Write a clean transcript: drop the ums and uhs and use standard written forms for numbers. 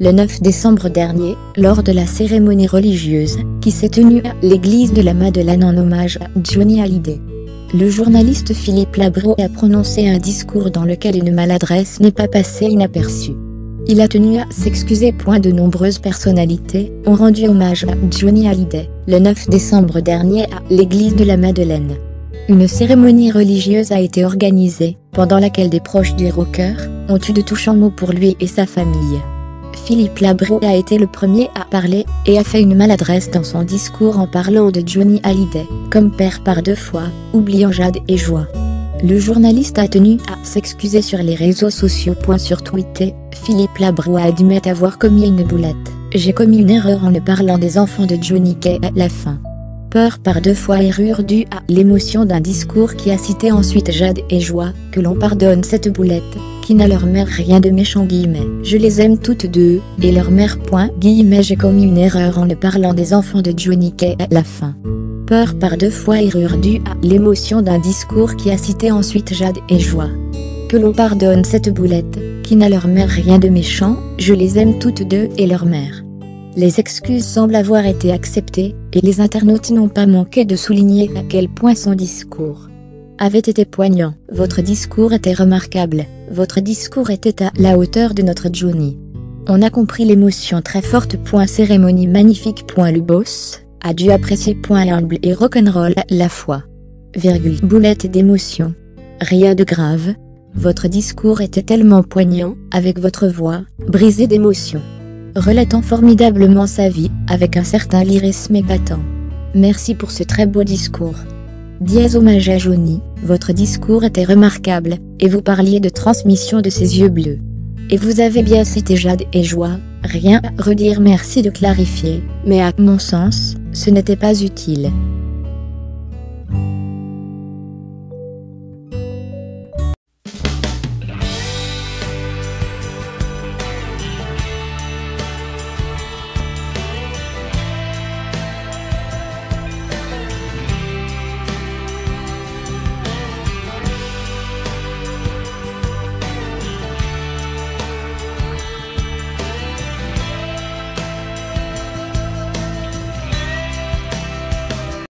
le 9 décembre dernier, lors de la cérémonie religieuse, qui s'est tenue à l'église de la Madeleine en hommage à Johnny Hallyday. Le journaliste Philippe Labro a prononcé un discours dans lequel une maladresse n'est pas passée inaperçue. Il a tenu à s'excuser. De nombreuses personnalités ont rendu hommage à Johnny Hallyday, le 9 décembre dernier à l'église de la Madeleine. Une cérémonie religieuse a été organisée, pendant laquelle des proches du rocker ont eu de touchants mots pour lui et sa famille. Philippe Labro a été le premier à parler, et a fait une maladresse dans son discours en parlant de Johnny Hallyday, comme père par 2 fois, oubliant Jade et Joie. Le journaliste a tenu à s'excuser sur les réseaux sociaux. Sur Twitter, Philippe Labro a admis avoir commis une boulette. J'ai commis une erreur en ne parlant des enfants de Johnny qu'à la fin. Peur par 2 fois, erreur due à l'émotion d'un discours qui a cité ensuite Jade et Joie, que l'on pardonne cette boulette, qui n'a leur mère rien de méchant guillemets. Je les aime toutes deux, et leur mère guillemets. J'ai commis une erreur en ne parlant des enfants de Johnny qu'à la fin. Peur par 2 fois, erreur due à l'émotion d'un discours qui a cité ensuite Jade et Joie. Que l'on pardonne cette boulette, qui n'a leur mère rien de méchant, je les aime toutes deux et leur mère. Les excuses semblent avoir été acceptées, et les internautes n'ont pas manqué de souligner à quel point son discours avait été poignant. Votre discours était remarquable, votre discours était à la hauteur de notre Johnny. On a compris l'émotion très forte. Cérémonie magnifique. Le boss a dû apprécier. Humble et rock'n'roll à la fois. Boulette d'émotion. Rien de grave. Votre discours était tellement poignant, avec votre voix, brisée d'émotion. Relatant formidablement sa vie, avec un certain lyrisme épatant. Merci pour ce très beau discours. Hommage à Johnny, votre discours était remarquable, et vous parliez de transmission de ses yeux bleus. Et vous avez bien cité Jade et Joie, rien à redire. Merci de clarifier, mais à mon sens, ce n'était pas utile.